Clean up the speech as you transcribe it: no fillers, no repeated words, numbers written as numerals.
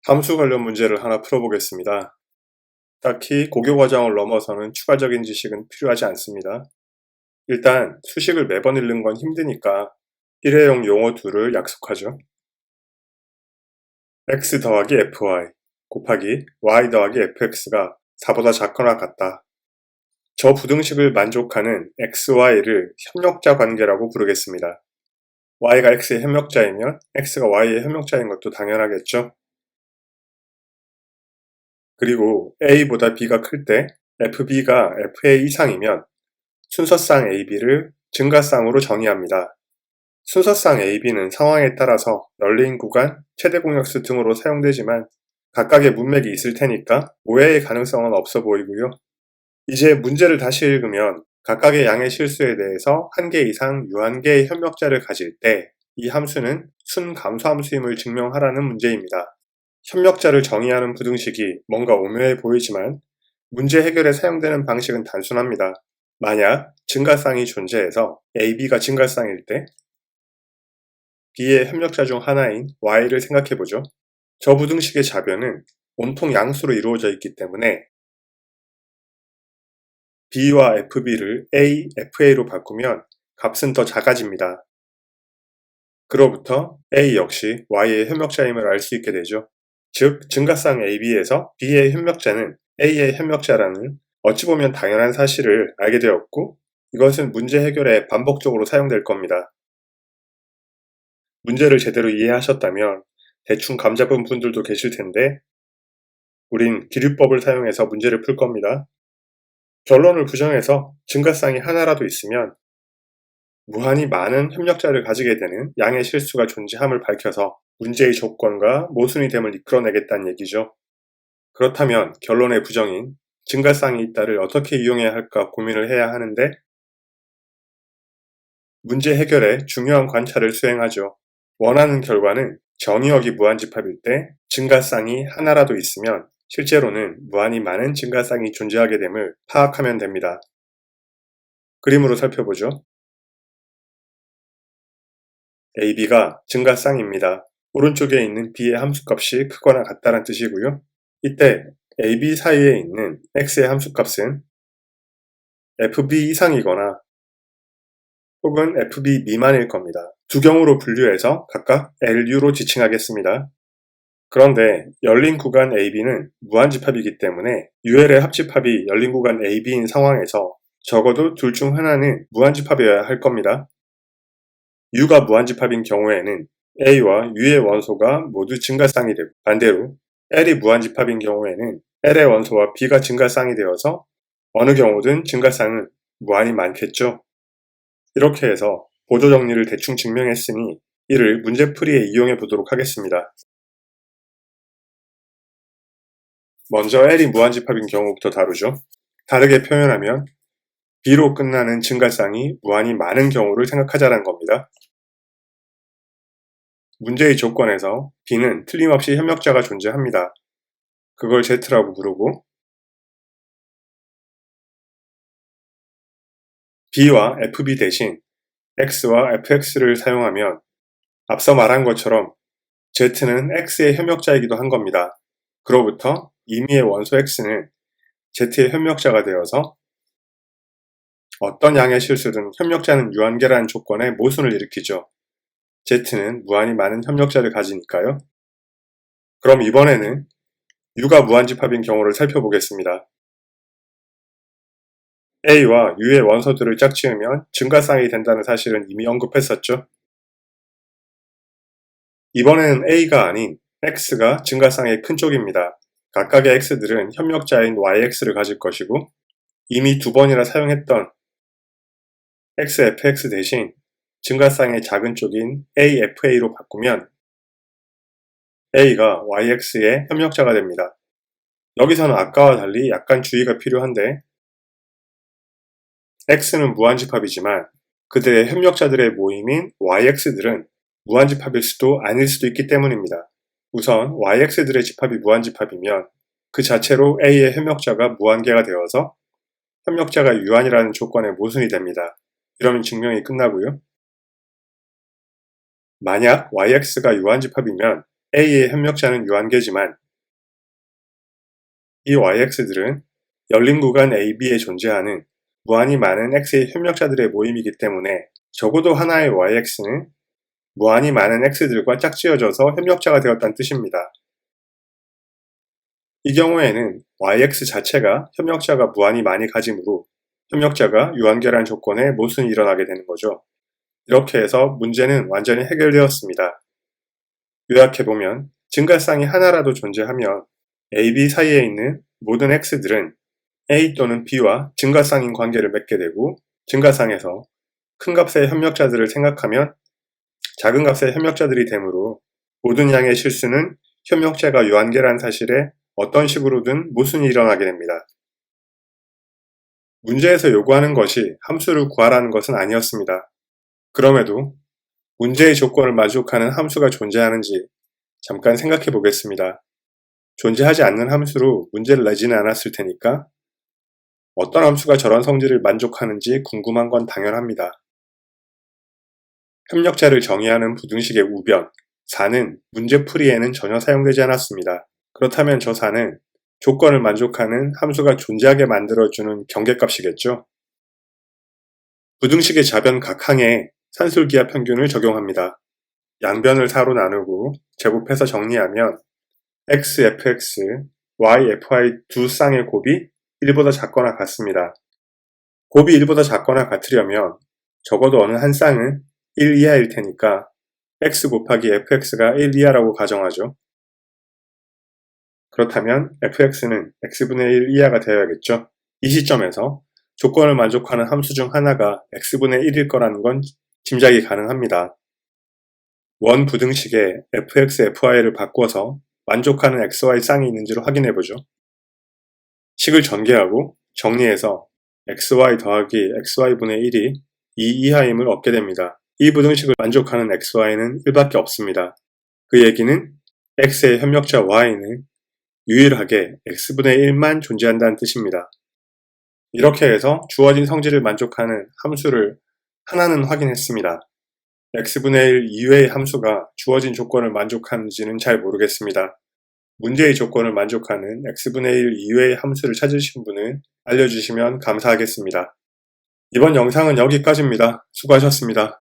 함수 관련 문제를 하나 풀어보겠습니다. 딱히 고교 과정을 넘어서는 추가적인 지식은 필요하지 않습니다. 일단 수식을 매번 읽는 건 힘드니까 일회용 용어 둘을 약속하죠. x 더하기 fy 곱하기 y 더하기 fx가 4보다 작거나 같다. 저 부등식을 만족하는 xy를 협력자 관계라고 부르겠습니다. y가 x의 협력자이면 x가 y의 협력자인 것도 당연하겠죠. 그리고 a보다 b가 클 때 fb가 fa 이상이면 순서상 ab를 증가쌍으로 정의합니다. 순서상 ab는 상황에 따라서 열린 구간, 최대 공역수 등으로 사용되지만 각각의 문맥이 있을 테니까 오해의 가능성은 없어 보이고요. 이제 문제를 다시 읽으면 각각의 양의 실수에 대해서 한 개 이상 유한계의 협력자를 가질 때 이 함수는 순감수함수임을 증명하라는 문제입니다. 협력자를 정의하는 부등식이 뭔가 오묘해 보이지만 문제 해결에 사용되는 방식은 단순합니다. 만약 증가쌍이 존재해서 AB가 증가쌍일 때 B의 협력자 중 하나인 Y를 생각해보죠. 저 부등식의 좌변은 온통 양수로 이루어져 있기 때문에 B와 FB를 A, FA로 바꾸면 값은 더 작아집니다. 그로부터 A 역시 Y의 협력자임을 알 수 있게 되죠. 즉, 증가쌍 AB에서 B의 협력자는 A의 협력자라는 어찌 보면 당연한 사실을 알게 되었고, 이것은 문제 해결에 반복적으로 사용될 겁니다. 문제를 제대로 이해하셨다면 대충 감 잡은 분들도 계실 텐데, 우린 기류법을 사용해서 문제를 풀 겁니다. 결론을 부정해서 증가쌍이 하나라도 있으면 무한히 많은 협력자를 가지게 되는 양의 실수가 존재함을 밝혀서 문제의 조건과 모순이됨을 이끌어내겠다는 얘기죠. 그렇다면 결론의 부정인 증가쌍이 있다를 어떻게 이용해야 할까 고민을 해야 하는데 문제 해결에 중요한 관찰을 수행하죠. 원하는 결과는 정의역이 무한집합일 때 증가쌍이 하나라도 있으면 실제로는 무한히 많은 증가쌍이 존재하게 됨을 파악하면 됩니다. 그림으로 살펴보죠. AB가 증가쌍입니다. 오른쪽에 있는 B의 함수값이 크거나 같다는 뜻이고요. 이때 AB 사이에 있는 X의 함수값은 FB 이상이거나 혹은 FB 미만일 겁니다. 두 경우로 분류해서 각각 LU로 지칭하겠습니다. 그런데 열린 구간 AB는 무한집합이기 때문에 UL의 합집합이 열린 구간 AB인 상황에서 적어도 둘 중 하나는 무한집합이어야 할 겁니다. U가 무한집합인 경우에는 A와 U의 원소가 모두 증가쌍이 되고 반대로 L이 무한집합인 경우에는 L의 원소와 B가 증가쌍이 되어서 어느 경우든 증가쌍은 무한히 많겠죠. 이렇게 해서 보조정리를 대충 증명했으니 이를 문제풀이에 이용해 보도록 하겠습니다. 먼저 L이 무한집합인 경우부터 다루죠. 다르게 표현하면 B로 끝나는 증가쌍이 무한히 많은 경우를 생각하자는 겁니다. 문제의 조건에서 B는 틀림없이 협력자가 존재합니다. 그걸 Z라고 부르고 B와 FB 대신 X와 FX를 사용하면 앞서 말한 것처럼 Z는 X의 협력자이기도 한 겁니다. 그로부터 임의의 원소 X는 Z의 협력자가 되어서 어떤 양의 실수든 협력자는 유한계라는 조건에 모순을 일으키죠. Z는 무한히 많은 협력자를 가지니까요. 그럼 이번에는 U가 무한집합인 경우를 살펴보겠습니다. A와 U의 원소들을 짝지으면 증가쌍이 된다는 사실은 이미 언급했었죠. 이번에는 A가 아닌 X가 증가쌍의 큰 쪽입니다. 각각의 X들은 협력자인 YX를 가질 것이고 이미 두 번이나 사용했던 XFX 대신 증가쌍의 작은 쪽인 AFA로 바꾸면 A가 YX의 협력자가 됩니다. 여기서는 아까와 달리 약간 주의가 필요한데 X는 무한집합이지만 그들의 협력자들의 모임인 YX들은 무한집합일 수도 아닐 수도 있기 때문입니다. 우선 YX들의 집합이 무한집합이면 그 자체로 A의 협력자가 무한계가 되어서 협력자가 유한이라는 조건에 모순이 됩니다. 이러면 증명이 끝나고요. 만약 YX가 유한집합이면 A의 협력자는 유한계지만 이 yx들은 열린 구간 AB에 존재하는 무한히 많은 x의 협력자들의 모임이기 때문에 적어도 하나의 yx는 무한히 많은 x들과 짝지어져서 협력자가 되었다는 뜻입니다. 이 경우에는 yx 자체가 협력자가 무한히 많이 가지므로 협력자가 유한계란 조건에 모순이 일어나게 되는 거죠. 이렇게 해서 문제는 완전히 해결되었습니다. 요약해보면 증가쌍이 하나라도 존재하면 A, B 사이에 있는 모든 x들은 A 또는 B와 증가쌍인 관계를 맺게 되고 증가쌍에서 큰 값의 협력자들을 생각하면 작은 값의 협력자들이 되므로 모든 양의 실수는 협력자가 유한계란 사실에 어떤 식으로든 모순이 일어나게 됩니다. 문제에서 요구하는 것이 함수를 구하라는 것은 아니었습니다. 그럼에도 문제의 조건을 만족하는 함수가 존재하는지 잠깐 생각해 보겠습니다. 존재하지 않는 함수로 문제를 내지는 않았을 테니까 어떤 함수가 저런 성질을 만족하는지 궁금한 건 당연합니다. 협력자를 정의하는 부등식의 우변, 4는 문제풀이에는 전혀 사용되지 않았습니다. 그렇다면 저 4는 조건을 만족하는 함수가 존재하게 만들어주는 경계값이겠죠? 부등식의 좌변 각 항에 산술기하 평균을 적용합니다. 양변을 4로 나누고 제곱해서 정리하면 xfx, yfy 두 쌍의 곱이 1보다 작거나 같습니다. 곱이 1보다 작거나 같으려면 적어도 어느 한 쌍은 1 이하일 테니까 x 곱하기 fx가 1 이하라고 가정하죠. 그렇다면 fx는 x분의 1 이하가 되어야겠죠. 이 시점에서 조건을 만족하는 함수 중 하나가 x분의 1일 거라는 건 짐작이 가능합니다. 원 부등식에 fx, fy를 바꿔서 만족하는 xy 쌍이 있는지를 확인해보죠. 식을 전개하고 정리해서 xy 더하기 xy분의 1이 2 이하임을 얻게 됩니다. 이 부등식을 만족하는 xy는 1밖에 없습니다. 그 얘기는 x의 협력자 y는 유일하게 x분의 1만 존재한다는 뜻입니다. 이렇게 해서 주어진 성질을 만족하는 함수를 하나는 확인했습니다. x분의 1 이외의 함수가 주어진 조건을 만족하는지는 잘 모르겠습니다. 문제의 조건을 만족하는 x분의 1 이외의 함수를 찾으신 분은 알려주시면 감사하겠습니다. 이번 영상은 여기까지입니다. 수고하셨습니다.